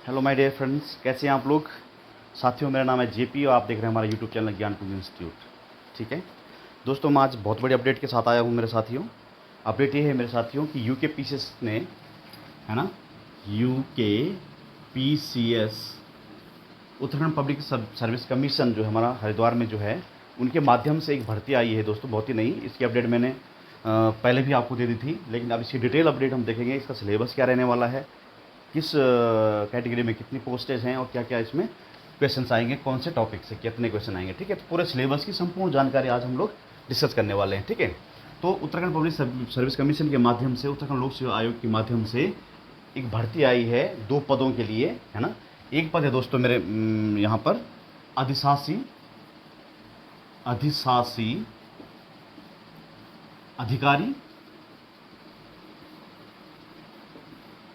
Hello my dear friends, कैसे हैं आप लोग। साथियों, मेरा नाम है जेपी और आप देख रहे हैं हमारा यूट्यूब चैनल ज्ञान टू इंस्टीट्यूट। ठीक है दोस्तों, मैं आज बहुत बड़ी अपडेट के साथ आया हूँ मेरे साथियों। अपडेट ये है मेरे साथियों कि यूके पीसीएस ने, है ना, UK PCS Uttarakhand public service commission जो है हमारा हरिद्वार में जो है, उनके माध्यम से एक भर्ती आई है दोस्तों, बहुत ही नई। इसकी अपडेट मैंने पहले भी आपको दे दी थी, लेकिन अब इसकी डिटेल अपडेट हम देखेंगे। इसका सिलेबस क्या रहने वाला है, किस कैटेगरी में कितनी पोस्टेज हैं और क्या क्या इसमें क्वेश्चंस आएंगे, कौन से टॉपिक से कितने क्वेश्चन आएंगे। ठीक है, तो पूरे सिलेबस की संपूर्ण जानकारी आज हम लोग डिस्कस करने वाले हैं। ठीक है, तो उत्तराखंड पब्लिक सर्विस कमीशन के माध्यम से, उत्तराखंड लोक सेवा आयोग के माध्यम से एक भर्ती आई है 2 पदों के लिए, है ना। एक पद है दोस्तों मेरे यहाँ पर अधिशासी अधिशासी अधिकारी,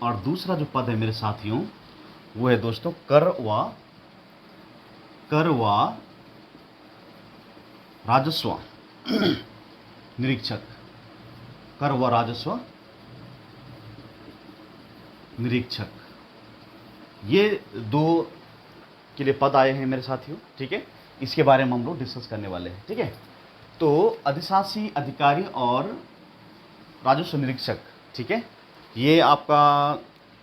और दूसरा जो पद है मेरे साथियों वो है दोस्तों कर व राजस्व निरीक्षक। कर व राजस्व निरीक्षक, ये 2 के लिए पद आए हैं मेरे साथियों। ठीक है, इसके बारे में हम लोग डिस्कस करने वाले हैं। ठीक है, तो अधिशासी अधिकारी और राजस्व निरीक्षक, ठीक है, ये आपका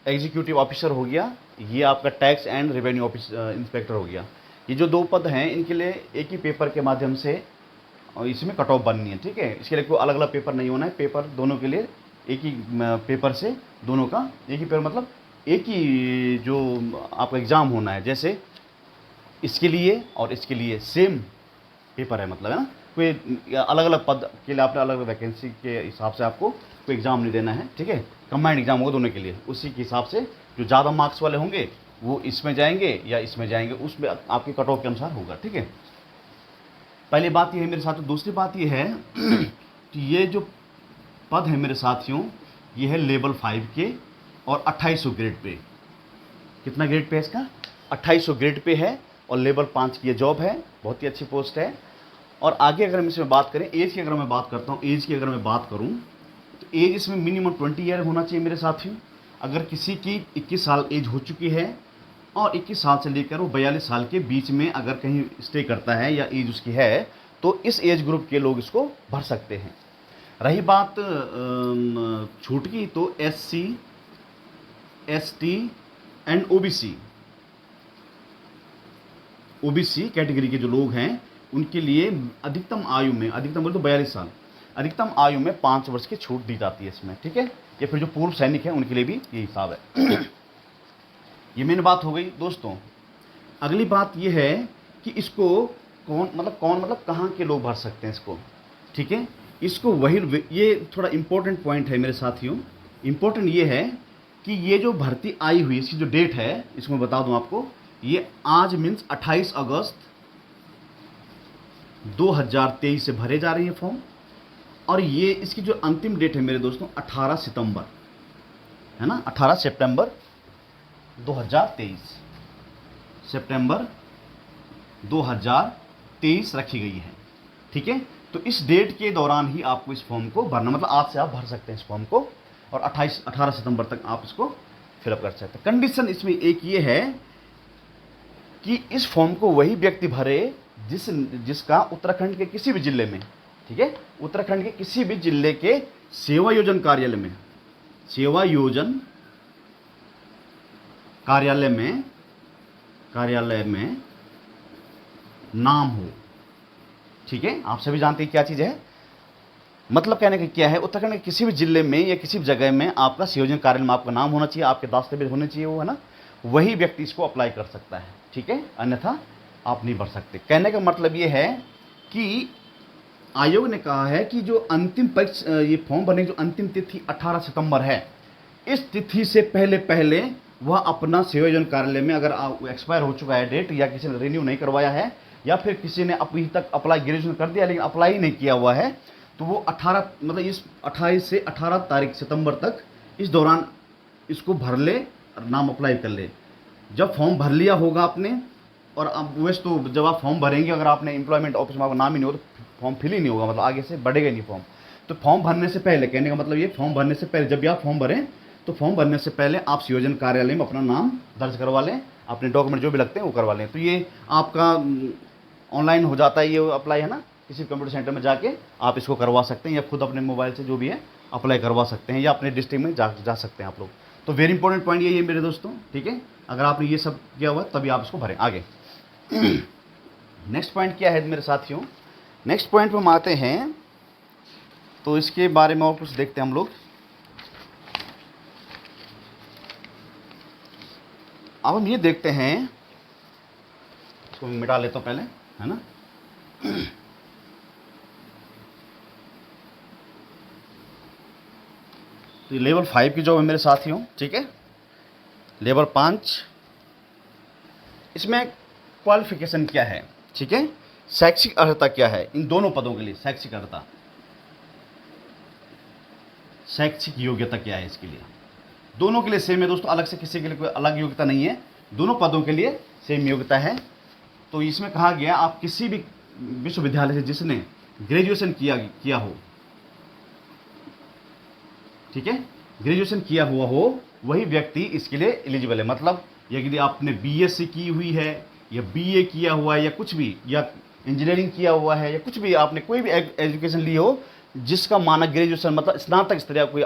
एग्जीक्यूटिव ऑफिसर हो गया, ये आपका tax and revenue office inspector हो गया। ये जो 2 पद हैं, इनके लिए एक ही पेपर के माध्यम से और इसमें कट ऑफ बननी है। ठीक है, इसके लिए कोई अलग अलग पेपर नहीं होना है, पेपर दोनों के लिए एक ही पेपर से, दोनों का एक ही पेपर, मतलब एक ही जो आपका एग्ज़ाम होना है। जैसे इसके लिए और इसके लिए सेम पेपर है, मतलब, है ना। कोई अलग अलग पद के लिए आपने अलग अलग वैकेंसी के हिसाब से आपको कोई एग्ज़ाम नहीं देना है। ठीक है, कंबाइंड एग्ज़ाम होगा दोनों के लिए, उसी के हिसाब से जो ज़्यादा मार्क्स वाले होंगे वो इसमें जाएंगे या इसमें जाएंगे, उसमें आपके कट ऑफ के अनुसार होगा। ठीक है, पहली बात ये है मेरे साथियों। दूसरी बात ये है कि ये जो पद है मेरे साथियों, ये है लेवल 5 के और 2800 ग्रेड पे। कितना ग्रेड पे है इसका? 2800 ग्रेड पे है और लेवल 5 की ये जॉब है, बहुत ही अच्छी पोस्ट है। और आगे अगर हम इसमें बात करें, एज की अगर मैं बात करता हूँ, एज की अगर मैं बात करूँ तो एज इसमें मिनिमम 20 ईयर होना चाहिए मेरे साथियों। अगर किसी की 21 साल एज हो चुकी है और 21 साल से लेकर वो 42 साल के बीच में अगर कहीं स्टे करता है या एज उसकी है, तो इस एज ग्रुप के लोग इसको भर सकते हैं। रही बात छूट की, तो SC ST and OBC category के जो लोग हैं उनके लिए अधिकतम आयु में, अधिकतम बोले तो 42 साल, अधिकतम आयु में 5 वर्ष की छूट दी जाती है इसमें। ठीक है, या फिर जो पूर्व सैनिक हैं उनके लिए भी ये हिसाब है। ये मेन बात हो गई दोस्तों। अगली बात ये है कि इसको कौन मतलब कहाँ के लोग भर सकते हैं इसको। ठीक है, इसको वही, ये थोड़ा इंपॉर्टेंट पॉइंट है मेरे साथियों। इंपॉर्टेंट ये है कि ये जो भर्ती आई हुई, इसकी जो डेट है, इसको मैं बता दूं आपको, ये आज मीन्स 28 अगस्त 2023 से भरे जा रही है फॉर्म। और ये इसकी जो अंतिम डेट है मेरे दोस्तों 18 सितंबर, है ना, 18 सितंबर 2023, सितंबर 2023 रखी गई है। ठीक है, तो इस डेट के दौरान ही आपको इस फॉर्म को भरना, मतलब आज से आप भर सकते हैं इस फॉर्म को और 18 सितंबर तक आप इसको फिलअप कर सकते हैं। कंडीशन इसमें एक ये है कि इस फॉर्म को वही व्यक्ति भरे जिसका उत्तराखंड के किसी भी जिले में, ठीक है, उत्तराखंड के किसी भी जिले के सेवा योजन कार्यालय में, सेवा योजन कार्यालय में नाम हो। ठीक है, आप सभी जानते हैं क्या चीज़ है, मतलब कहने का क्या है, उत्तराखंड के किसी भी जिले में या किसी भी जगह में आपका संयोजन कार्यालय में आपका नाम होना चाहिए, आपके दस्तावेज होने चाहिए, वो, है ना, वही व्यक्ति इसको अप्लाई कर सकता है। ठीक है, अन्यथा आप नहीं भर सकते। कहने का मतलब ये है कि आयोग ने कहा है कि जो अंतिम परीक्षा, ये फॉर्म भरने की जो अंतिम तिथि 18 सितंबर है, इस तिथि से पहले पहले वह अपना सेवा योजन कार्यालय में, अगर एक्सपायर हो चुका है डेट, या किसी ने रिन्यू नहीं करवाया है, या फिर किसी ने अभी तक अप्लाई ग्रेजुएशन कर दिया लेकिन अप्लाई ही नहीं किया हुआ है, तो वो 18 मतलब इस 28 से 18 तारीख सितंबर तक इस दौरान इसको भर ले, नाम अप्लाई कर ले। जब फॉर्म भर लिया होगा आपने, और अब वैसे तो जब आप फॉर्म भरेंगे, अगर आपने एम्प्लॉयमेंट ऑफिस में आपका नाम ही नहीं हो तो फॉर्म फिल ही नहीं होगा, मतलब आगे से बढ़ेगा नहीं फॉर्म। तो फॉर्म भरने से पहले, कहने का मतलब ये, फॉर्म भरने से पहले जब भी आप फॉर्म भरें तो फॉर्म भरने से पहले आप संयोजन कार्यालय में अपना नाम दर्ज करवा लें, अपने डॉक्यूमेंट जो भी लगते हैं वो करवा लें। तो ये आपका ऑनलाइन हो जाता है ये अप्लाई, है ना। किसी कंप्यूटर सेंटर में जाके आप इसको करवा सकते हैं, या खुद अपने मोबाइल से जो भी है अप्लाई करवा सकते हैं, या अपने डिस्ट्रिक्ट में जा सकते हैं आप लोग। तो वेरी इंपॉर्टेंट पॉइंट ये है मेरे दोस्तों, ठीक है। अगर आपने ये सब किया हुआ तभी आप इसको भरें। आगे नेक्स्ट पॉइंट क्या है मेरे साथियों, नेक्स्ट पॉइंट पर हम आते हैं, तो इसके बारे में और कुछ देखते हैं हम लोग। अब हम ये देखते हैं, इसको मिटा लेता हूँ पहले, है ना। तो ये लेवल 5 की जॉब है मेरे साथियों, ठीक है। लेवल 5, इसमें क्वालिफिकेशन क्या है, ठीक है। शैक्षिक अर्हता क्या है इन दोनों पदों के लिए, शैक्षिक अर्हता, शैक्षिक योग्यता क्या है इसके लिए, दोनों के लिए सेम है दोस्तों, अलग से किसी के लिए कोई अलग योग्यता नहीं है, दोनों पदों के लिए सेम योग्यता है। तो इसमें कहा गया आप किसी भी विश्वविद्यालय से जिसने ग्रेजुएशन किया हो, ठीक है, ग्रेजुएशन किया हुआ हो, वही व्यक्ति इसके लिए एलिजिबल है। मतलब यदि आपने बीएससी की हुई है, या बीए किया हुआ है, या कुछ भी, या इंजीनियरिंग किया हुआ है, या कुछ भी आपने कोई भी एजुकेशन ली हो, जिसका मानक ग्रेजुएशन मतलब स्नातक स्तर या कोई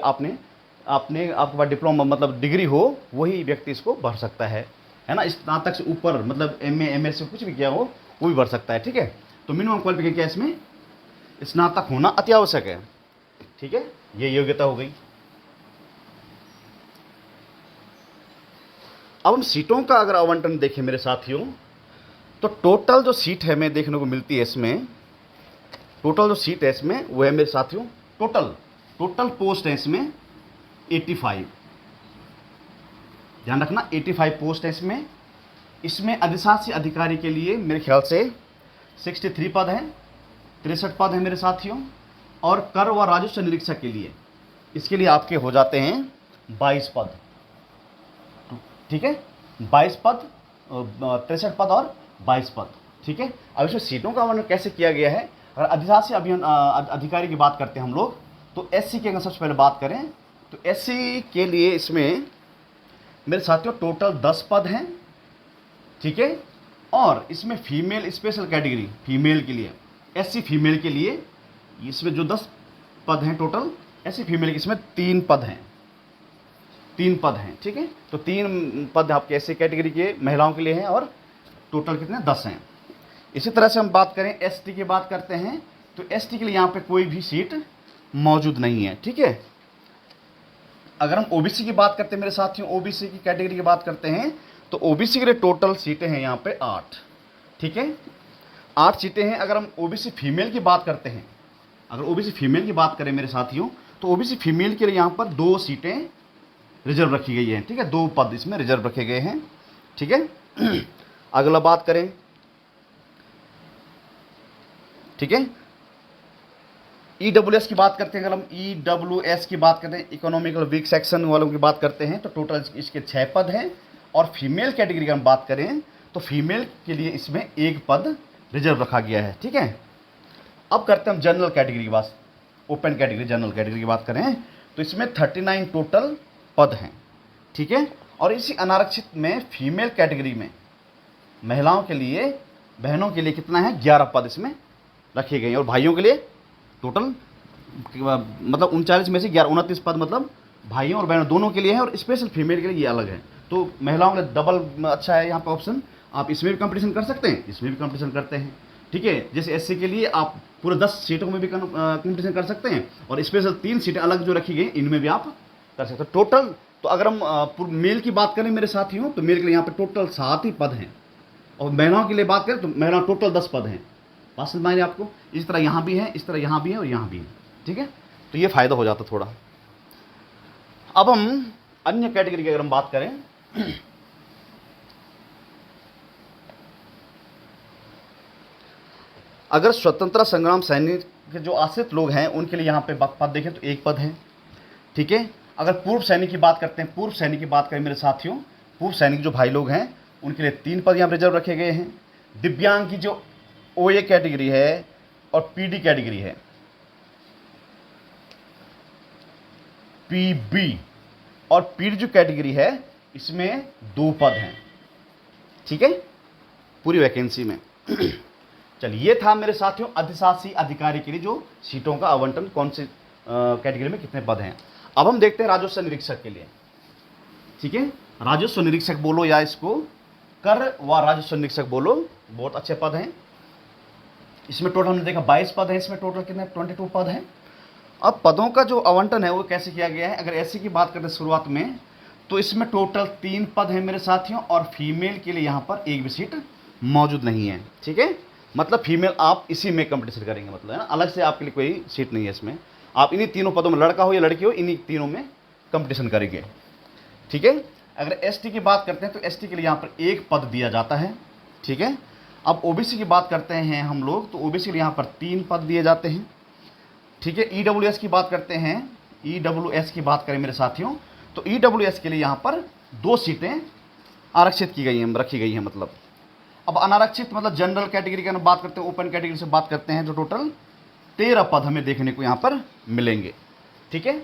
आपके पास डिप्लोमा मतलब डिग्री हो, वही व्यक्ति इसको भर सकता है ना। स्नातक से ऊपर मतलब एमए एमएससी कुछ भी किया हो वो भी भर सकता है, ठीक है। तो मिनिमम क्वालिफिकेशन क्या है इसमें, स्नातक होना अति आवश्यक है, ठीक है, ये योग्यता हो गई। अब हम सीटों का अगर आवंटन देखें मेरे साथियों, तो टोटल जो सीट है हमें देखने को मिलती है इसमें, टोटल जो सीट है इसमें वो है मेरे साथियों, टोटल पोस्ट है इसमें 85, ध्यान रखना 85 पोस्ट है इसमें अधिशासी अधिकारी के लिए मेरे ख्याल से 63 पद हैं, 63 पद हैं मेरे साथियों। और कर व राजस्व निरीक्षक के लिए, इसके लिए आपके हो जाते हैं 22 पद, ठीक है, 22 पद, 63 पद और 22 पद, ठीक है। अब इसमें सीटों का वर्णन कैसे किया गया है, अगर अधिशासी अधिकारी की बात करते हैं हम लोग, तो एससी के अगर सबसे पहले बात करें, तो एससी के लिए इसमें मेरे साथियों टोटल 10 पद हैं, ठीक है। और इसमें फीमेल स्पेशल कैटेगरी, फीमेल के लिए, एससी फीमेल के लिए इसमें जो 10 पद हैं टोटल, एससी फीमेल के इसमें 3 पद हैं, 3 पद हैं, ठीक है। तो 3 पद आपके एससी कैटेगरी के महिलाओं के लिए हैं, और टोटल कितने 10 हैं। इसी तरह से हम बात करें एसटी की बात करते हैं, तो एसटी के लिए यहाँ पे कोई भी सीट मौजूद नहीं है, ठीक है। अगर हम ओबीसी की बात करते हैं मेरे साथियों, ओबीसी की कैटेगरी की बात करते हैं, तो ओबीसी के लिए टोटल सीटें हैं यहाँ पे 8, ठीक है, 8 सीटें हैं। अगर हम ओबीसी फीमेल की बात करते हैं, अगर ओबीसी फीमेल की बात करें मेरे साथियों, तो ओबीसी फीमेल के लिए यहाँ पर 2 सीटें रिजर्व रखी गई हैं, ठीक है, 2 पद इसमें रिजर्व रखे गए हैं, ठीक है। अगला बात करें, ठीक है, ईडब्ल्यूएस की बात करते हैं, अगर हम ईडब्ल्यूएस की बात करते हैं, इकोनॉमिकल वीक सेक्शन वालों की बात करते हैं, तो टोटल इसके 6 पद हैं। और फीमेल कैटेगरी की हम बात करें, तो फीमेल के लिए इसमें 1 पद रिजर्व रखा गया है, ठीक है। अब करते हैं हम जनरल कैटेगरी की बात, ओपन कैटेगरी जनरल कैटेगरी की बात करें, तो इसमें 39 टोटल पद हैं, ठीक है। और इसी अनारक्षित में फीमेल कैटेगरी में महिलाओं के लिए, बहनों के लिए कितना है, 11 पद इसमें रखे गए हैं। और भाइयों के लिए टोटल मतलब 39 में से 11, 29 पद मतलब भाइयों और बहनों दोनों के लिए है, और स्पेशल फीमेल के लिए ये अलग है। तो महिलाओं के लिए डबल अच्छा है यहाँ पे ऑप्शन, आप इसमें भी कंपटीशन कर सकते हैं, इसमें भी कंपटीशन करते हैं, ठीक है। जैसे एससी के लिए आप पूरे 10 सीटों में भी कंपटीशन कर सकते हैं, और स्पेशल 3 सीटें अलग जो रखी गई इनमें भी आप कर सकते हैं टोटल। तो अगर हम मेल की बात करें मेरे साथियों, तो मेल के लिए यहाँ पे टोटल 7 ही पद हैं, और महिलाओं के लिए बात करें तो महिलाओं टोटल 10 पद हैं। बात समझ में आई आपको, इस तरह यहाँ भी है, इस तरह यहाँ भी है, और यहाँ भी है, ठीक है। तो ये फायदा हो जाता थोड़ा। अब हम अन्य कैटेगरी की अगर हम बात करें, अगर स्वतंत्रता संग्राम सैनिक के जो आश्रित लोग हैं उनके लिए यहाँ पे पद देखें तो 1 पद है, ठीक है। अगर पूर्व सैनिक की बात करते हैं, पूर्व सैनिक की बात करें मेरे साथियों, पूर्व सैनिक जो भाई लोग हैं उनके लिए 3 पद यहाँ पर रिजर्व रखे गए हैं। दिव्यांग की जो ओए कैटेगरी है और पीडी कैटेगरी है, पीबी और पीड जो कैटेगरी है इसमें 2 पद हैं, ठीक है, पूरी वैकेंसी में। चलिए, ये था मेरे साथियों अधिशासी अधिकारी के लिए जो सीटों का आवंटन, कौन से कैटेगरी में कितने पद हैं। अब हम देखते हैं राजस्व निरीक्षक के लिए, ठीक है। राजस्व निरीक्षक बोलो या इसको कर व राजस्व निरीक्षक बोलो, बहुत अच्छे पद हैं। इसमें टोटल हमने देखा 22 पद हैं, इसमें टोटल कितने 22 पद हैं। अब पदों का जो आवंटन है वो कैसे किया गया है, अगर एससी की बात करते हैं शुरुआत में, तो इसमें टोटल 3 पद हैं मेरे साथियों, और फीमेल के लिए यहाँ पर एक भी सीट मौजूद नहीं है, ठीक है। मतलब फीमेल आप इसी में कंपटीशन करेंगे, मतलब है ना, अलग से आपके लिए कोई सीट नहीं है इसमें। आप इन्हीं तीनों पदों में, लड़का हो या लड़की हो, इन्हीं तीनों में कंपटीशन करेंगे, ठीक है। अगर एसटी की बात करते हैं तो एसटी के लिए यहाँ पर 1 पद दिया जाता है, ठीक है। अब ओबीसी की बात करते हैं हम लोग, तो ओबीसी के लिए यहाँ पर 3 पद दिए जाते हैं, ठीक है। ईडब्ल्यूएस की बात करते हैं, ईडब्ल्यूएस की बात करें मेरे साथियों, तो ईडब्ल्यूएस के लिए यहाँ पर 2 सीटें आरक्षित की गई हैं, रखी गई हैं मतलब। अब अनारक्षित मतलब जनरल कैटेगरी की बात करते हैं, ओपन कैटेगरी से बात करते हैं, तो टोटल 13 पद हमें देखने को यहाँ पर मिलेंगे, ठीक है।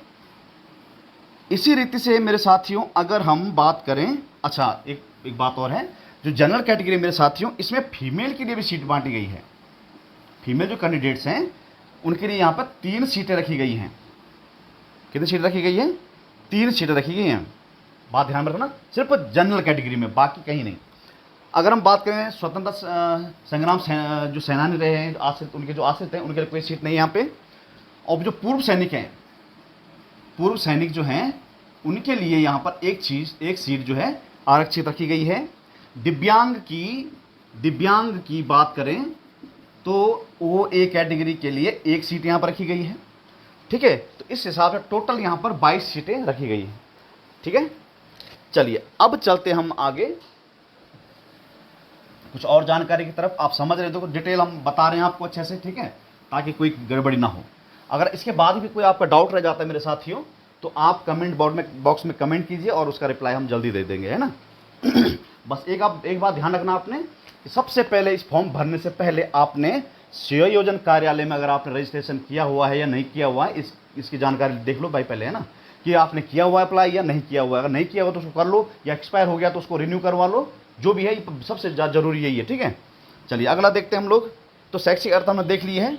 इसी रीति से मेरे साथियों अगर हम बात करें, अच्छा एक बात और है, जो जनरल कैटेगरी मेरे साथियों, इसमें फीमेल के लिए भी सीट बांटी गई है। फीमेल जो कैंडिडेट्स हैं उनके लिए यहाँ पर 3 सीटें रखी गई हैं। कितनी सीटें रखी गई हैं? 3 सीटें रखी गई हैं। बात ध्यान में रखना, सिर्फ जनरल कैटेगरी में, बाकी कहीं नहीं। अगर हम बात करें स्वतंत्रता संग्राम जो सेनानी रहे हैं, आश्रित, उनके जो आश्रित हैं, उनके लिए कोई सीट नहीं है यहाँ पे। और जो पूर्व सैनिक हैं, पूर्व सैनिक जो हैं, उनके लिए यहाँ पर एक सीट जो है आरक्षित रखी गई है। दिव्यांग की बात करें तो वो ए कैटेगरी के लिए 1 सीट यहाँ पर रखी गई है, ठीक है। तो इस हिसाब से टोटल यहाँ पर 22 सीटें रखी गई हैं, ठीक है। चलिए अब चलते हम आगे कुछ और जानकारी की तरफ। आप समझ रहे हो, देखो डिटेल हम बता रहे हैं आपको अच्छे से, ठीक है, ताकि कोई गड़बड़ी ना हो। अगर इसके बाद भी कोई आपका डाउट रह जाता है मेरे साथियों, तो आप कमेंट बॉक्स में कमेंट कीजिए और उसका रिप्लाई हम जल्दी दे देंगे, है ना। बस एक बात ध्यान रखना आपने कि सबसे पहले इस फॉर्म भरने से पहले आपने सेवायोजन कार्यालय में अगर आपने रजिस्ट्रेशन किया हुआ है या नहीं किया हुआ है, इसकी जानकारी देख लो भाई पहले, है ना, कि आपने किया हुआ है अप्लाई या नहीं किया हुआ है। अगर नहीं किया हुआ तो उसको कर लो, या एक्सपायर हो गया तो उसको रिन्यू करवा लो, जो भी है, सबसे जरूरी यही है, ठीक है। चलिए अगला देखते हैं हम लोग। तो शैक्षिक अर्हता हमने देख ली है,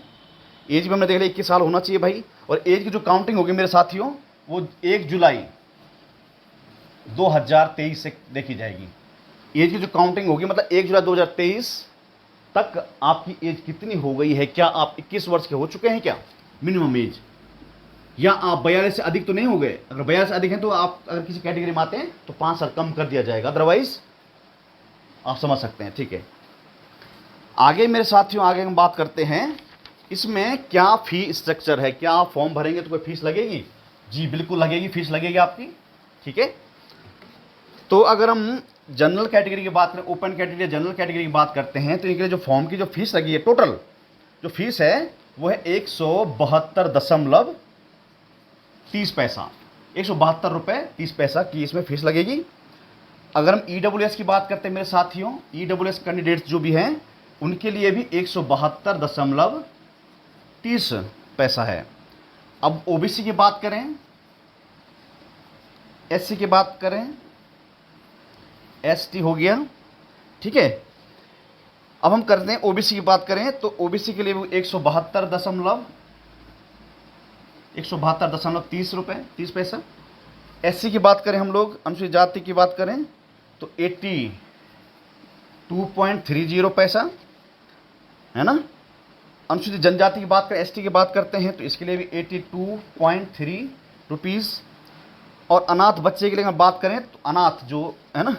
एज भी हमने देख लिया, 21 साल होना चाहिए भाई। और एज की जो काउंटिंग होगी मेरे साथियों, वो 1 जुलाई 2023 से देखी जाएगी। एज की जो काउंटिंग होगी मतलब 1 जुलाई 2023 तक आपकी एज कितनी हो गई है, क्या आप 21 वर्ष के हो चुके हैं क्या मिनिमम एज, या आप 42 से अधिक तो नहीं हो गए। अगर 42 से अधिक हैं तो आप अगर किसी कैटेगरी में आते हैं तो 5 साल कम कर दिया जाएगा, अदरवाइज आप समझ सकते हैं, ठीक है। आगे मेरे साथियों, आगे हम बात करते हैं इसमें क्या फी स्ट्रक्चर है। क्या आप फॉर्म भरेंगे तो कोई फीस लगेगी? जी बिल्कुल लगेगी, फीस लगेगी आपकी, ठीक है। तो अगर हम जनरल कैटेगरी की बात करें, ओपन कैटेगरी, जनरल कैटेगरी की बात करते हैं, तो इनके लिए जो फॉर्म की जो फीस लगी है, टोटल जो फीस है वो है 172.30 पैसा, 172 रुपये 30 पैसा की इसमें फीस लगेगी। अगर हम ईडब्ल्यूएस की बात करते हैं मेरे साथियों, ईडब्ल्यूएस कैंडिडेट्स जो भी हैं उनके लिए भी 172.30 पैसा है। अब ओबीसी की बात करें, एससी की बात करें, एसटी हो गया, ठीक है। अब हम करते हैं ओबीसी की बात करें, तो ओबीसी के लिए भी 172.30 रुपये 30 पैसा। एससी की बात करें हम लोग, अनुसूचित जाति की बात करें तो 82.30 पैसा, है ना। अनुसूचित जनजाति की बात करें, एसटी की बात करते हैं तो इसके लिए भी 82.3 रुपीज़। और अनाथ बच्चे के लिए बात करें तो अनाथ जो है ना,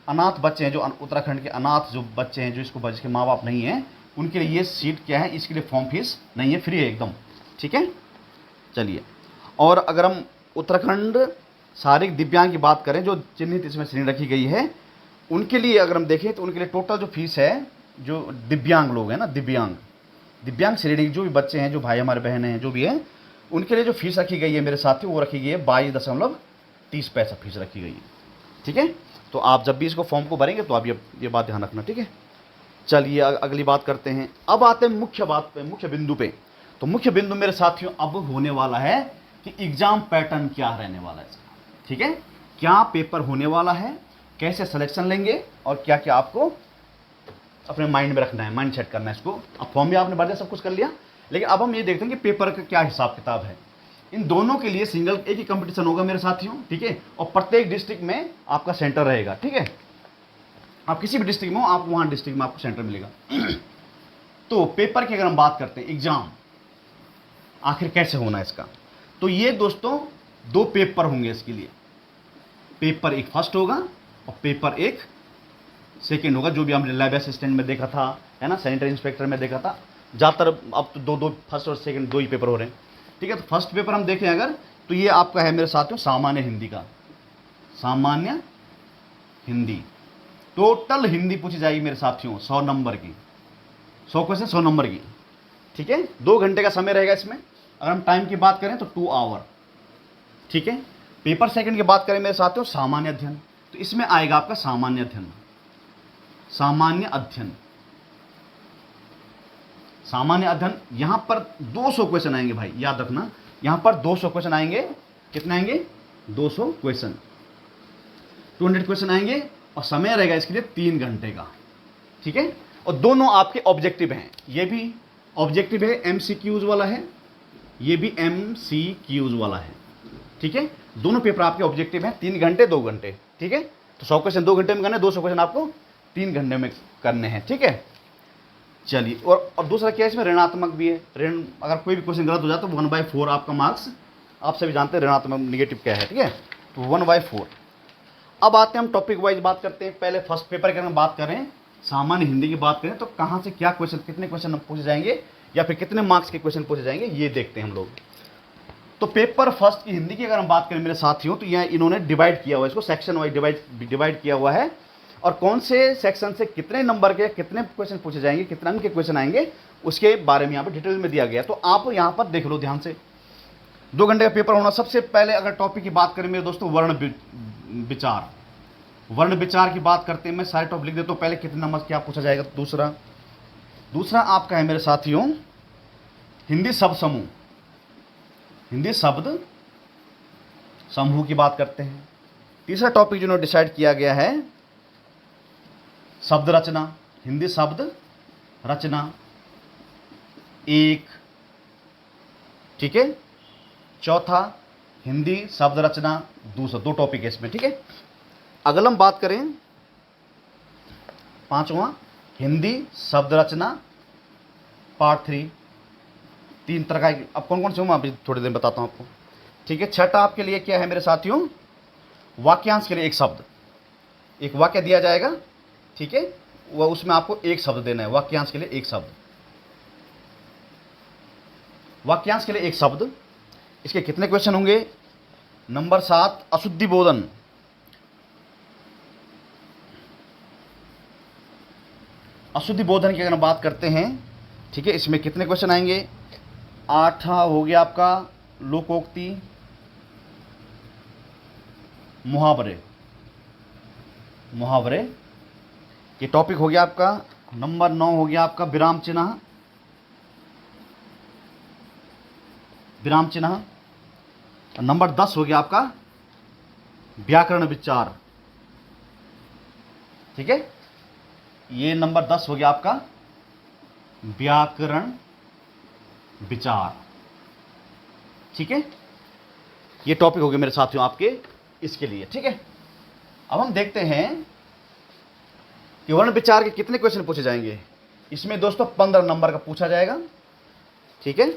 अनाथ बच्चे हैं, जो उत्तराखंड के अनाथ जो बच्चे हैं, जो जिसके माँ बाप नहीं हैं, उनके लिए ये सीट क्या है, इसके लिए फॉर्म फीस नहीं है, फ्री है एकदम, ठीक है। चलिए, और अगर हम उत्तराखंड शारीरिक दिव्यांग की बात करें, जो चिन्हित इसमें श्रेणी रखी गई है, उनके लिए अगर हम देखें तो उनके लिए टोटल जो फीस है, जो दिव्यांग लोग हैं ना, दिव्यांग श्रेणी जो भी बच्चे हैं, जो भाई हमारे बहनें हैं, जो भी हैं, उनके लिए जो फीस रखी गई है मेरे साथी, वो रखी गई है 22.30 पैसा फीस रखी गई है, ठीक है। तो आप जब भी इसको फॉर्म को भरेंगे तो आप ये बात ध्यान रखना, ठीक है। चलिए अगली बात करते हैं। अब आते हैं मुख्य बिंदु पे। तो मुख्य बिंदु मेरे साथियों अब होने वाला है कि एग्जाम पैटर्न क्या रहने वाला है इसका, ठीक है, क्या पेपर होने वाला है, कैसे सिलेक्शन लेंगे और क्या क्या आपको अपने माइंड में रखना है, माइंड सेट करना है इसको। अब फॉर्म भी आपने भर दिया, सब कुछ कर लिया, लेकिन अब हम ये देखते हैं कि पेपर का क्या हिसाब किताब है। इन दोनों के लिए सिंगल एक ही कंपटीशन होगा मेरे साथियों, ठीक है, और प्रत्येक डिस्ट्रिक्ट में आपका सेंटर रहेगा, ठीक है। आप किसी भी डिस्ट्रिक्ट में हो, आप वहाँ डिस्ट्रिक्ट में आपको सेंटर मिलेगा। तो पेपर की अगर हम बात करते हैं, एग्जाम आखिर कैसे होना है इसका, तो ये दोस्तों 2 पेपर होंगे इसके लिए। पेपर एक फर्स्ट होगा और पेपर एक सेकेंड होगा, जो भी हमने लैब असिस्टेंट में देखा था, है ना, सैनिटरी इंस्पेक्टर में देखा था। ज़्यादातर अब तो 2 फर्स्ट और सेकेंड 2 ही पेपर हो रहे हैं, ठीक है। तो फर्स्ट पेपर हम देखें अगर, तो ये आपका है मेरे साथियों सामान्य हिंदी का, सामान्य हिंदी। टोटल हिंदी पूछी जाएगी मेरे साथियों 100 नंबर की, 100 क्वेश्चन 100 नंबर की, ठीक है। 2 घंटे का समय रहेगा इसमें। अगर हम टाइम की बात करें तो 2 आवर, ठीक है। पेपर सेकंड की बात करें मेरे साथियों सामान्य अध्ययन, तो इसमें आएगा आपका सामान्य अध्ययन, सामान्य अध्ययन, सामान्य अध्ययन। यहां पर 200 क्वेश्चन आएंगे भाई, याद रखना, यहां पर 200 क्वेश्चन आएंगे। कितने आएंगे? 200 क्वेश्चन, 200 क्वेश्चन आएंगे और समय रहेगा इसके लिए 3 घंटे का, ठीक है। और दोनों आपके ऑब्जेक्टिव हैं, ये भी ऑब्जेक्टिव है, एमसीक्यूज वाला है, ये भी एमसीक्यूज वाला है, ठीक है। दोनों पेपर आपके ऑब्जेक्टिव हैं, 3 घंटे 2 घंटे, ठीक है। तो 100 क्वेश्चन 2 घंटे में करने, 200 क्वेश्चन आपको 3 घंटे में करने हैं, ठीक है। चलिए, और दूसरा क्या है इसमें, ऋणात्मक भी है। ऋण, अगर कोई भी क्वेश्चन गलत हो जाए तो 1/4 आपका मार्क्स, आप सभी जानते हैं ऋणात्मक निगेटिव क्या है, ठीक है। तो 1/4। अब आते हैं हम टॉपिक वाइज बात करते हैं। पहले फर्स्ट पेपर की अगर हम बात करें, सामान्य हिंदी की बात करें, तो कहाँ से क्या क्वेश्चन, कितने क्वेश्चन पूछे जाएंगे या फिर कितने मार्क्स के क्वेश्चन पूछे जाएंगे, ये देखते हैं हम लोग। तो पेपर फर्स्ट की हिंदी की अगर हम बात करें मेरे साथियों, तो यहाँ इन्होंने डिवाइड किया हुआ है, इसको सेक्शन वाइज डिवाइड किया हुआ है, और कौन से सेक्शन से कितने नंबर के कितने क्वेश्चन पूछे जाएंगे, कितने अंक के क्वेश्चन आएंगे, उसके बारे में यहाँ पर डिटेल में दिया गया। तो आप यहाँ पर देख लो ध्यान से, 2 घंटे का पेपर होना। सबसे पहले अगर टॉपिक की बात करें मेरे दोस्तों, वर्ण विचार, वर्ण विचार की बात करते हैं। मैं सारे टॉपिक लिख देता हूँ, पहले कितने नंबर क्या पूछा जाएगा। दूसरा आपका है मेरे साथियों हिंदी शब्द समूह, हिंदी शब्द समूह की बात करते हैं। तीसरा टॉपिक जिन्होंने डिसाइड किया गया है शब्द रचना, हिंदी शब्द रचना 1, ठीक है। चौथा हिंदी शब्द रचना 2 टॉपिक है इसमें, ठीक है। अगला हम बात करें 5वां हिंदी शब्द रचना पार्ट 3, 3 तरह का। अब कौन कौन से मैं अभी थोड़ी देर बताता हूं आपको, ठीक है। छठा आपके लिए क्या है मेरे साथियों, वाक्यांश के लिए एक शब्द, एक वाक्य दिया जाएगा, ठीक है, वह उसमें आपको एक शब्द देना है। वाक्यांश के लिए एक शब्द, वाक्यांश के लिए एक शब्द। इसके कितने क्वेश्चन होंगे? नंबर 7 अशुद्धि बोधन, अशुद्धि बोधन की अगर हम बात करते हैं, ठीक है, इसमें कितने क्वेश्चन आएंगे? 8 हो गया आपका लोकोक्ति, मुहावरे, मुहावरे ये टॉपिक हो गया आपका। नंबर 9 हो गया आपका विराम चिन्ह, विराम चिन्ह। नंबर 10 हो गया आपका व्याकरण विचार, ठीक है, ये नंबर 10 हो गया आपका व्याकरण विचार, ठीक है। ये टॉपिक हो गए मेरे साथियों आपके इसके लिए, ठीक है। अब हम देखते हैं कि वर्ण विचार के कितने क्वेश्चन पूछे जाएंगे। इसमें दोस्तों 15 नंबर का पूछा जाएगा, ठीक है।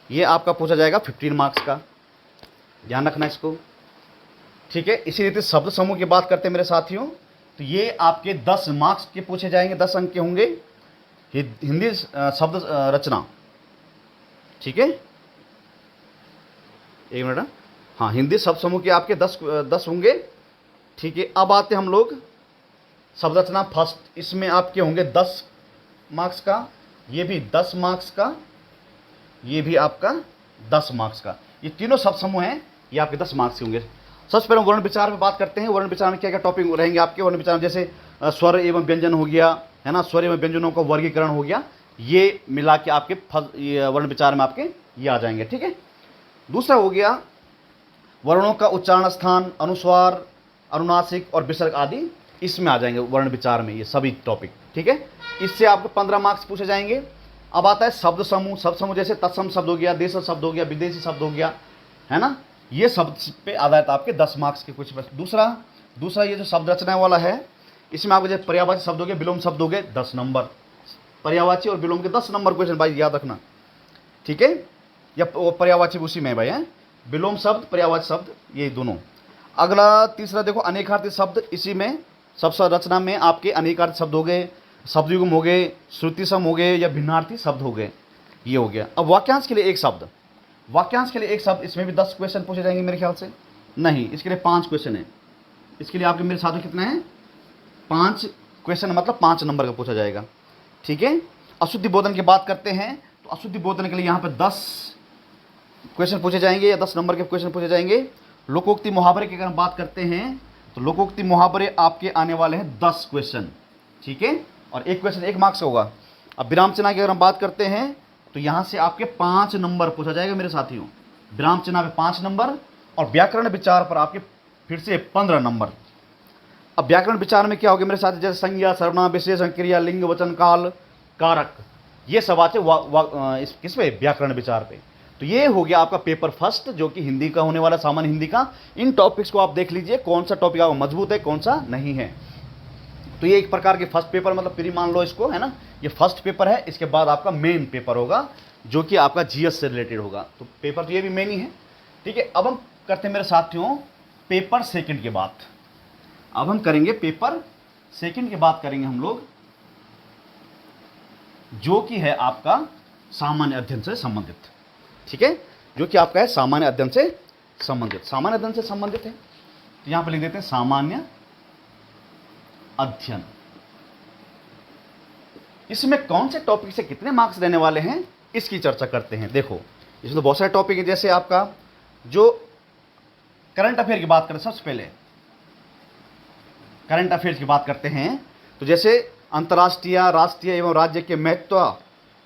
ये आपका पूछा जाएगा 15 मार्क्स का, ध्यान रखना इसको, ठीक है। इसी रीति शब्द समूह की बात करते हैं मेरे साथियों, तो ये आपके 10 मार्क्स के पूछे जाएंगे, 10 अंक के होंगे। हिंदी शब्द रचना, ठीक है, एक मिनट, हाँ, हिंदी शब्द समूह के आपके 10 होंगे, ठीक है। अब आते हम लोग शब्द रचना फर्स्ट, इसमें आपके होंगे 10 मार्क्स का, ये भी 10 मार्क्स का, ये भी आपका 10 मार्क्स का। ये तीनों शब्द समूह हैं, ये आपके 10 मार्क्स के होंगे। सबसे पहले वर्ण विचार में बात करते हैं। वर्ण विचार में क्या क्या टॉपिक रहेंगे आपके? वर्ण विचार जैसे स्वर एवं व्यंजन हो गया, है ना, स्वर एवं व्यंजनों का वर्गीकरण हो गया, ये मिला के आपके वर्ण विचार में आपके ये आ जाएंगे, ठीक है। दूसरा हो गया वर्णों का उच्चारण स्थान, अनुस्वार, अनुनासिक और विसर्ग आदि इसमें आ जाएंगे वर्ण विचार में, ये सभी टॉपिक, ठीक है। इससे आपको 15 मार्क्स पूछे जाएंगे। अब आता है शब्द समूह। शब्द समूह जैसे तत्सम शब्द हो गया, देश शब्द हो गया, विदेशी शब्द हो गया, है ना, ये शब्द पे आधारित आपके 10 मार्क्स के कुछ। दूसरा ये जो शब्द रचना वाला है, इसमें आपको जैसे पर्यायवाची शब्द हो गए, विलोम शब्द हो गए, 10 नंबर। पर्यायवाची और विलोम के 10 नंबर क्वेश्चन भाई याद रखना, ठीक है। या पर्यायवाची उसी में भाई है, विलोम शब्द, पर्यायवाची शब्द, ये दोनों। अगला तीसरा देखो अनेकार्थी शब्द। इसी में सबसे रचना में आपके अनेकार्थी शब्द हो गए, शब्दयुग्म हो गए, श्रुति सम हो गए या भिन्नार्थी शब्द हो गए, ये हो गया। अब वाक्यांश के लिए एक शब्द, वाक्यांश के लिए एक शब्द, इसमें भी 10 क्वेश्चन पूछे जाएंगे मेरे ख्याल से। नहीं, इसके लिए 5 क्वेश्चन है। इसके लिए आपके मेरे साथ में कितने हैं? 5 क्वेश्चन, मतलब 5 नंबर का पूछा जाएगा, ठीक है। अशुद्धि बोधन की बात करते हैं तो अशुद्धि बोधन के लिए यहाँ पे 10 क्वेश्चन पूछे जाएंगे या 10 नंबर के क्वेश्चन पूछे जाएंगे। लोकोक्ति मुहावरे की अगर हम बात करते हैं तो लोकोक्ति मुहावरे आपके आने वाले हैं 10 क्वेश्चन, ठीक है, और एक क्वेश्चन 1 मार्क्स का होगा। अब विराम चिन्ह की अगर हम बात करते हैं तो यहाँ से आपके 5 नंबर पूछा जाएगा मेरे साथियों। विराम चिन्ह पे 5 नंबर और व्याकरण विचार पर आपके फिर से 15 नंबर। अब व्याकरण विचार में क्या हो गया मेरे साथ, जैसे संज्ञा, सर्वनाम, विशेषण, क्रिया, लिंग, वचन, काल, कारक, ये सब आते किस पे? व्याकरण विचार पे। तो ये हो गया आपका पेपर फर्स्ट, जो कि हिंदी का होने वाला, सामान्य हिंदी का। इन टॉपिक्स को आप देख लीजिए कौन सा टॉपिक आपका मजबूत है, कौन सा नहीं है। तो ये एक प्रकार के फर्स्ट पेपर, मतलब प्री मान लो इसको, है ना, ये फर्स्ट पेपर है। इसके बाद आपका मेन पेपर होगा जो कि आपका जीएस से रिलेटेड होगा। तो पेपर तो ये भी मेन ही है, ठीक है। अब हम करते हैं मेरे साथियों पेपर सेकंड की बात। अब हम करेंगे पेपर सेकंड की बात करेंगे हम लोग, जो कि है आपका सामान्य अध्ययन से संबंधित, ठीक है, जो कि आपका है सामान्य अध्ययन से संबंधित। सामान्य अध्ययन से संबंधित है तो यहां पर लिख देते हैं सामान्य अध्ययन। इसमें कौन से टॉपिक से कितने मार्क्स देने वाले हैं इसकी चर्चा करते हैं। देखो इसमें तो बहुत सारे टॉपिक है, जैसे आपका जो करंट अफेयर की बात करें, सबसे पहले करंट अफेयर्स की बात करते हैं तो जैसे अंतर्राष्ट्रीय, राष्ट्रीय एवं राज्य के महत्व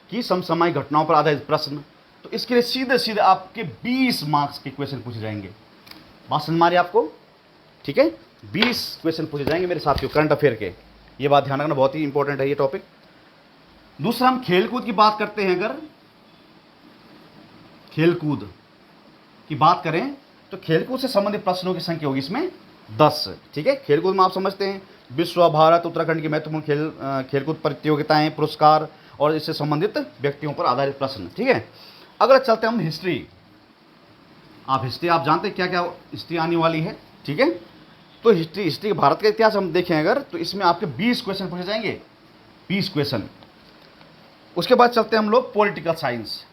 की समसामयिक घटनाओं पर आधारित प्रश्न, तो इसके लिए सीधे सीधे आपके 20 मार्क्स के क्वेश्चन पूछे जाएंगे। बात समझ में आ रही है आपको, ठीक है, 20 क्वेश्चन पूछे जाएंगे मेरे साथियों करंट अफेयर के। ये बात ध्यान रखना, बहुत ही इंपॉर्टेंट है ये टॉपिक। दूसरा हम खेलकूद की बात करते हैं। अगर खेलकूद की बात करें तो खेलकूद से संबंधित प्रश्नों की संख्या होगी इसमें 10, ठीक है। खेलकूद में आप समझते हैं विश्व, भारत, उत्तराखंड की महत्वपूर्ण खेलकूद प्रतियोगिताएं, पुरस्कार और इससे संबंधित व्यक्तियों पर आधारित प्रश्न, ठीक है। अगर चलते हैं हम हिस्ट्री, हिस्ट्री आप जानते हैं क्या क्या हिस्ट्री आने वाली है, ठीक है। तो हिस्ट्री भारत का इतिहास हम देखें अगर, तो इसमें आपके 20 क्वेश्चन पूछे जाएंगे, 20 क्वेश्चन। उसके बाद चलते हैं हम लोग पॉलिटिकल साइंस,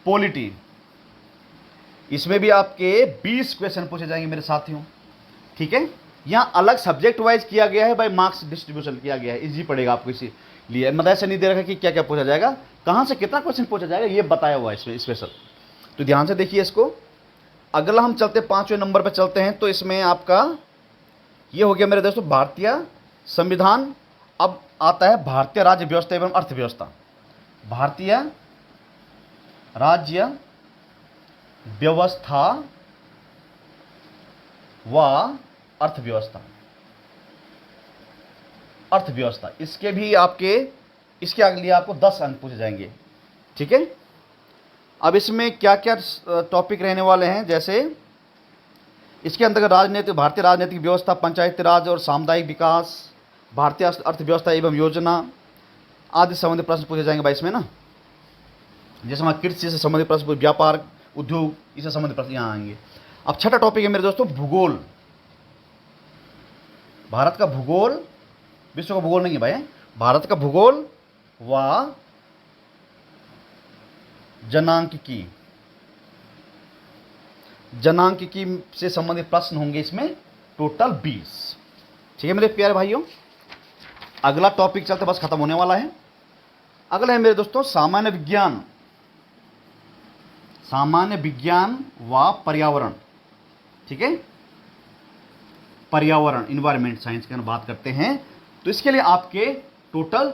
पॉलिटी, इसमें भी आपके 20 क्वेश्चन पूछे जाएंगे मेरे साथियों, ठीक है। यहाँ अलग सब्जेक्ट वाइज किया गया है भाई, मार्क्स डिस्ट्रीब्यूशन किया गया है, इजी पड़ेगा आपको इसीलिए। मतलब ऐसा नहीं दे रखा कि क्या क्या पूछा जाएगा, कहाँ से कितना क्वेश्चन पूछा जाएगा, ये बताया हुआ है इसमें स्पेशल। तो ध्यान से देखिए इसको। अगला हम चलते 5वें नंबर पर चलते हैं, तो इसमें आपका ये हो गया मेरे दोस्तों भारतीय संविधान। अब आता है भारतीय राज्य व्यवस्था एवं अर्थव्यवस्था। भारतीय राज्य व्यवस्था व अर्थव्यवस्था, अर्थव्यवस्था, इसके भी आपके, इसके आगे लिए आपको 10 अंक पूछे जाएंगे, ठीक है। अब इसमें क्या क्या टॉपिक रहने वाले हैं, जैसे इसके अंतर्गत राजनीतिक, भारतीय राजनीतिक व्यवस्था, पंचायती राज और सामुदायिक विकास, भारतीय अर्थव्यवस्था एवं योजना आदि संबंधित प्रश्न पूछे जाएंगे भाई इसमें ना। जैसे हमारे कृषि से संबंधित प्रश्न, व्यापार, उद्योग, इससे संबंधित प्रश्न यहाँ आएंगे। अब छठा टॉपिक है मेरे दोस्तों भूगोल। भारत का भूगोल, विश्व का भूगोल नहीं है भाई, भारत का भूगोल व जनांकिकी, जनांकिकी से संबंधित प्रश्न होंगे इसमें टोटल 20, ठीक है मेरे प्यारे भाइयों। अगला टॉपिक चलते, बस खत्म होने वाला है। अगला है मेरे दोस्तों सामान्य विज्ञान, सामान्य विज्ञान व पर्यावरण, ठीक है, पर्यावरण, इन्वायरमेंट साइंस की अगर बात करते हैं तो इसके लिए आपके टोटल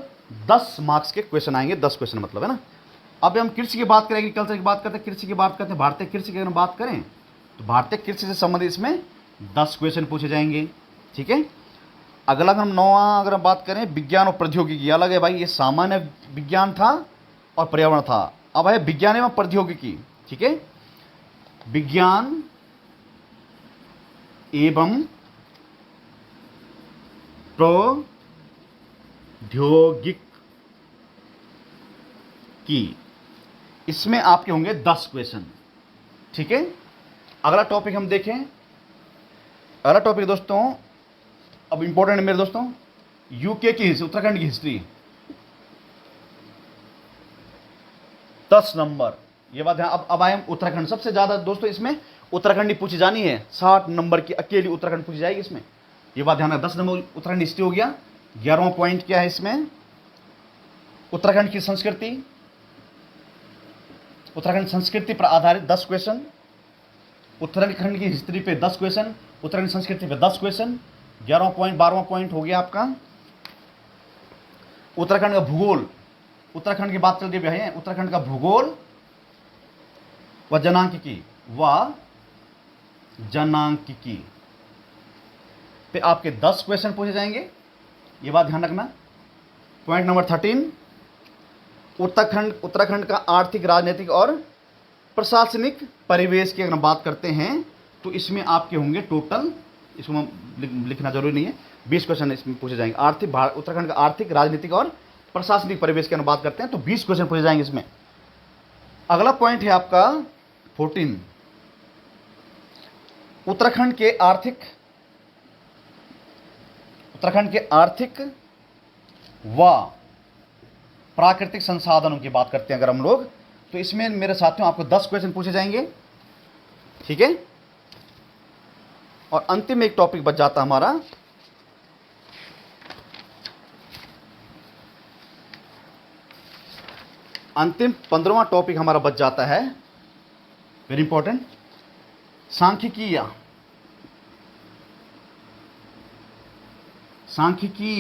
10 मार्क्स के क्वेश्चन आएंगे, 10 क्वेश्चन मतलब, है ना। अब हम कृषि की बात करें, एग्रीकल्चर की बात करते हैं, कृषि की बात करते हैं, भारतीय कृषि की अगर बात करें तो भारतीय कृषि से संबंधित इसमें 10 क्वेश्चन पूछे जाएंगे। ठीक है। अगला अगर हम 9वां अगर हम बात करें, विज्ञान और प्रौद्योगिकी, अलग है भाई, ये सामान्य विज्ञान था और पर्यावरण था। अब है विज्ञान एवं प्रौद्योगिकी। ठीक है, विज्ञान एवं प्रौद्योगिकी, इसमें आपके होंगे 10 क्वेश्चन। ठीक है। अगला टॉपिक हम देखें, अगला टॉपिक दोस्तों अब इंपॉर्टेंट है मेरे दोस्तों, यूके की हिस्ट्री, उत्तराखंड की हिस्ट्री, 10 नंबर। ये बात है। अब आए हम उत्तराखंड, सबसे ज्यादा दोस्तों इसमें उत्तराखंड ही पूछी जानी है, 60 नंबर की अकेली उत्तराखंड पूछी जाएगी इसमें। ये बात ध्यान रखना, 10 नंबर उत्तराखंड हिस्ट्री हो गया। 11वां पॉइंट क्या है इसमें, उत्तराखंड की संस्कृति, उत्तराखंड संस्कृति पर आधारित 10 क्वेश्चन, उत्तराखंड की हिस्ट्री पे 10 क्वेश्चन, उत्तराखंड संस्कृति पे 10 क्वेश्चन। 11वां पॉइंट, 12वां पॉइंट हो गया आपका उत्तराखंड का भूगोल। उत्तराखंड की बात चल रही है, उत्तराखंड का भूगोल व जनांकिकी पे आपके 10 क्वेश्चन पूछे जाएंगे। ये बात ध्यान रखना। पॉइंट नंबर 13, उत्तराखंड का आर्थिक, राजनीतिक और प्रशासनिक परिवेश की अगर हम बात करते हैं तो इसमें आपके होंगे टोटल, इसको हम लिखना जरूरी नहीं है, 20 क्वेश्चन इसमें पूछे जाएंगे। उत्तराखंड का आर्थिक, राजनीतिक और प्रशासनिक परिवेश की अगर बात करते हैं तो 20 क्वेश्चन पूछे जाएंगे इसमें। अगला पॉइंट है आपका 14, उत्तराखंड के आर्थिक व प्राकृतिक संसाधनों की बात करते हैं अगर हम लोग, तो इसमें मेरे साथियों आपको 10 क्वेश्चन पूछे जाएंगे। ठीक है। और अंतिम एक टॉपिक बच जाता हमारा अंतिम 15वां टॉपिक हमारा बच जाता है, वेरी इंपॉर्टेंट, सांख्यिकी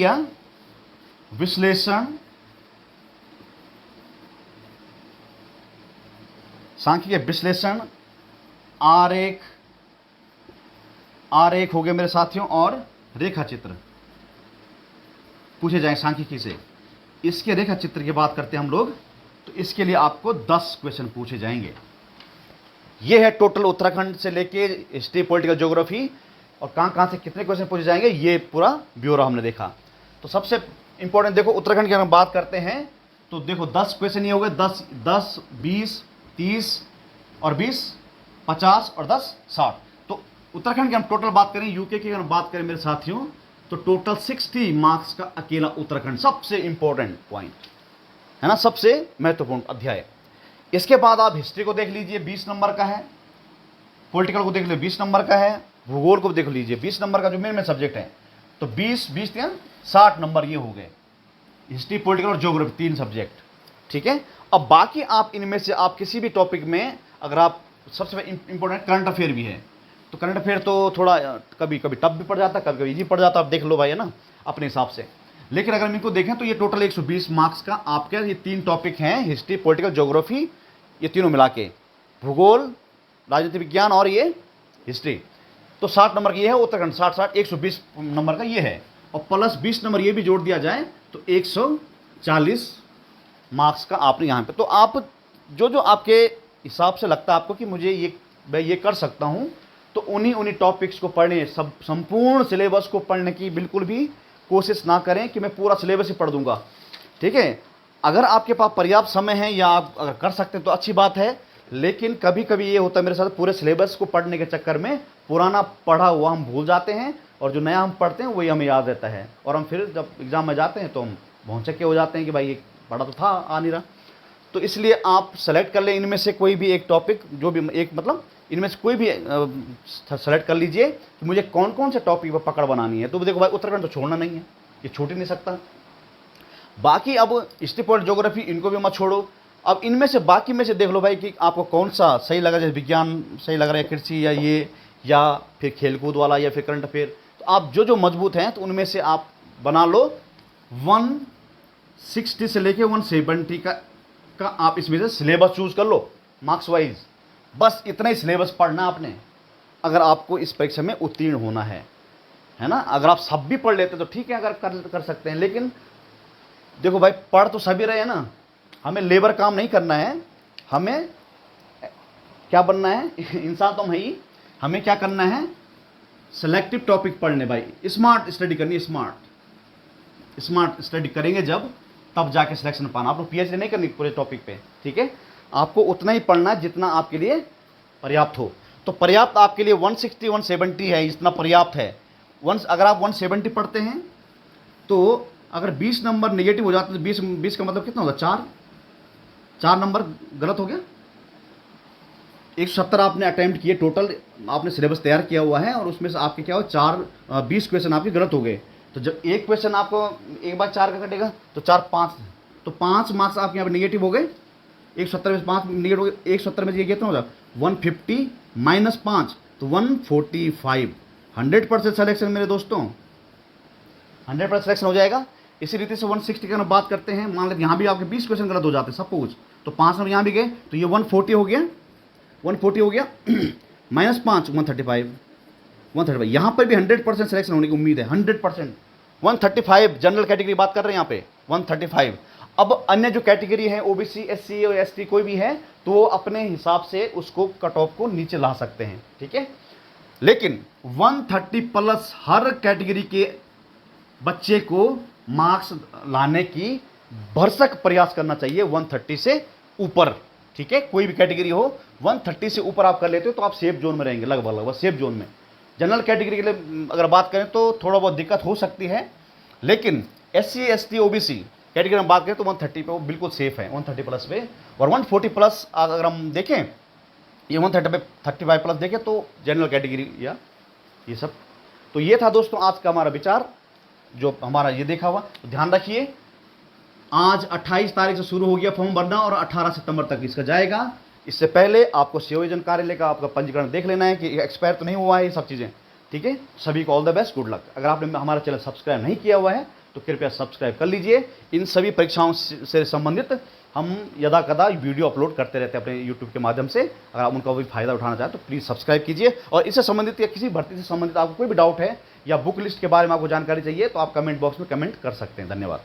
या विश्लेषण, सांख्यिकी विश्लेषण, आरेख हो गए मेरे साथियों, और रेखा चित्र पूछे जाएंगे सांख्यिकी से। इसके रेखा चित्र की बात करते हैं हम लोग, तो इसके लिए आपको 10 क्वेश्चन पूछे जाएंगे। ये है टोटल उत्तराखंड से लेके हिस्ट्री, पॉलिटिकल, ज्योग्राफी और कहां से कितने क्वेश्चन पूछे जाएंगे, ये पूरा ब्यौरा हमने देखा। तो सबसे इंपॉर्टेंट देखो, उत्तराखंड की अगर बात करते हैं तो देखो 10 क्वेश्चन ये हो गए, 10, 20, 30 और 20, 50 और 10, 60। तो उत्तराखंड की हम टोटल बात करें, यूके की अगर बात करें मेरे साथियों, तो टोटल 60 मार्क्स का अकेला उत्तराखंड, सबसे इंपॉर्टेंट पॉइंट है ना, सबसे महत्वपूर्ण अध्याय। इसके बाद आप हिस्ट्री को देख लीजिए, 20 नंबर का है, पॉलिटिकल को देख लीजिए 20 नंबर का है, भूगोल को देख लीजिए 20 नंबर का जो मेन सब्जेक्ट है, तो 20 20 60 नंबर ये हो गए, हिस्ट्री, पॉलिटिकल और ज्योग्राफी 3 सब्जेक्ट। ठीक है। अब बाकी आप इनमें से आप किसी भी टॉपिक में अगर आप, सबसे इंपॉर्टेंट करंट अफेयर भी है, तो करंट अफेयर तो थोड़ा कभी कभी टफ भी पड़ जाता है, कभी कभी ईजी पड़ जाता है, आप देख लो भाई, है ना, अपने हिसाब से। लेकिन अगर हम इनको देखें तो ये टोटल 120 मार्क्स का आपके ये 3 टॉपिक हैं, हिस्ट्री, पॉलिटिकल, ज्योग्राफी, ये तीनों मिला के, भूगोल, राजनीति विज्ञान और ये हिस्ट्री, तो 60 नंबर की ये है उत्तराखंड, 60 120 नंबर का ये है, और प्लस 20 नंबर ये भी जोड़ दिया जाए तो 140 मार्क्स का आपने यहाँ पे। तो आप जो आपके हिसाब से लगता है आपको कि मुझे मैं ये कर सकता हूँ, तो उन्हीं टॉपिक्स को पढ़ने, सब संपूर्ण सिलेबस को पढ़ने की बिल्कुल भी कोशिश ना करें कि मैं पूरा सिलेबस ही पढ़ दूंगा। ठीक है। अगर आपके पास पर्याप्त समय है या आप अगर कर सकते हैं तो अच्छी बात है, लेकिन कभी कभी ये होता है मेरे साथ, पूरे सिलेबस को पढ़ने के चक्कर में पुराना पढ़ा हुआ हम भूल जाते हैं, और जो नया हम पढ़ते हैं वही हमें याद रहता है, और हम फिर जब एग्ज़ाम में जाते हैं तो हम भौंचक्के हो जाते हैं कि भाई ये पढ़ा तो था, आ नहीं रहा। तो इसलिए आप सेलेक्ट कर लें इनमें से कोई भी एक टॉपिक, जो भी एक मतलब इनमें से कोई भी सेलेक्ट कर लीजिए कि मुझे कौन कौन से टॉपिक पर पकड़ बनानी है। तो देखो भाई, उत्तराखंड तो छोड़ना नहीं है, ये छूट ही नहीं सकता। बाकी अब हिस्ट्री, पॉलिटिकल, ज्योग्राफी इनको भी मत छोड़ो। अब इनमें से बाकी में से देख लो भाई कि आपको कौन सा सही लगा, जैसे विज्ञान सही लग रहा है, कृषि या ये, या फिर खेलकूद वाला, या फिर करंट अफेयर। तो आप जो मजबूत हैं तो उनमें से आप बना लो। 160 से लेके 170 का आप इसमें से सिलेबस चूज कर लो मार्क्स वाइज। बस इतना ही सिलेबस पढ़ना आपने, अगर आपको इस परीक्षा में उत्तीर्ण होना है ना। अगर आप सब भी पढ़ लेते तो ठीक है, अगर कर सकते हैं, लेकिन देखो भाई, पढ़ तो सभी रहे हैं ना, हमें लेबर काम नहीं करना है, हमें क्या बनना है, इंसान तो हम ही, हमें क्या करना है, सेलेक्टिव टॉपिक पढ़ने भाई, स्मार्ट स्टडी करनी है, स्मार्ट स्टडी करेंगे जब, तब जाके सिलेक्शन पाना। आप लोग पीएचडी नहीं करनी पूरे टॉपिक पे, ठीक है, आपको उतना ही पढ़ना है जितना आपके लिए पर्याप्त हो। तो पर्याप्त आपके लिए 160 170 है, इतना पर्याप्त है। अगर आप 170 पढ़ते हैं तो अगर 20 नंबर नेगेटिव हो जाते तो 20 का मतलब कितना होगा, 4 नंबर गलत हो गया। 170 आपने अटेम्प्ट किए टोटल, आपने सिलेबस तैयार किया हुआ है, और उसमें से आपके क्या हो, 20 क्वेश्चन आपके गलत हो गए। तो जब एक क्वेश्चन आपको एक बार 4 का कटेगा तो 4 5, तो 5 मार्क्स आपके यहाँ पे नेगेटिव हो गए। 170 में 5 नेगेटिव हो गए, 170 में ये कितना हो जाए 150 माइनस 5 तो 145। 100% सिलेक्शन मेरे दोस्तों, 100% सिलेक्शन हो जाएगा। इसी रीति से 160 की अगर बात करते हैं, मान लेते यहाँ भी आपके 20 क्वेश्चन गलत हो जाते हैं सपोज, तो 5 नंबर यहाँ भी गए तो ये 140 हो गया, 140 हो गया माइनस 5 135 यहाँ पर भी 100% सिलेक्शन होने की उम्मीद है, 100%। 135 जनरल कैटेगरी बात कर रहे हैं यहाँ पे, 135। अब अन्य जो कैटेगरी है ओबीसी, एससी और एसटी कोई भी है, तो वो अपने हिसाब से उसको कट ऑफ को नीचे ला सकते हैं, ठीक है। लेकिन 130 प्लस हर कैटेगरी के बच्चे को मार्क्स लाने की भरसक प्रयास करना चाहिए, 130 से ऊपर, ठीक है। कोई भी कैटेगरी हो 130 से ऊपर आप कर लेते हो तो आप सेफ जोन में रहेंगे, लगभग सेफ जोन में। जनरल कैटेगरी के लिए अगर बात करें तो थोड़ा बहुत दिक्कत हो सकती है, लेकिन एससी एसटी ओबीसी कैटेगरी में बात करें तो 130 पे वो बिल्कुल सेफ है, 130 प्लस पे। और 140 प्लस अगर हम देखें, ये 135 प्लस देखें तो जनरल कैटेगरी या ये सब। तो ये था दोस्तों आज का हमारा विचार, जो हमारा ये देखा हुआ। तो ध्यान रखिए, आज 28 तारीख से शुरू हो गया फॉर्म भरना और 18 सितंबर तक इसका जाएगा। इससे पहले आपको सेवायोजन कार्यालय का आपका पंजीकरण देख लेना है कि एक्सपायर तो नहीं हुआ है, ये सब चीज़ें, ठीक है। सभी को all the best, good luck. अगर आपने हमारा चैनल सब्सक्राइब नहीं किया हुआ है तो कृपया सब्सक्राइब कर लीजिए। इन सभी परीक्षाओं से संबंधित हम यदा कदा वीडियो अपलोड करते रहते हैं अपने यूट्यूब के माध्यम से। अगर आप उनका भी फायदा उठाना चाहें तो प्लीज़ सब्सक्राइब कीजिए। और इससे संबंधित या किसी भर्ती से संबंधित आपको कोई भी डाउट है या बुक लिस्ट के बारे में आपको जानकारी चाहिए तो आप कमेंट बॉक्स में कमेंट कर सकते हैं। धन्यवाद।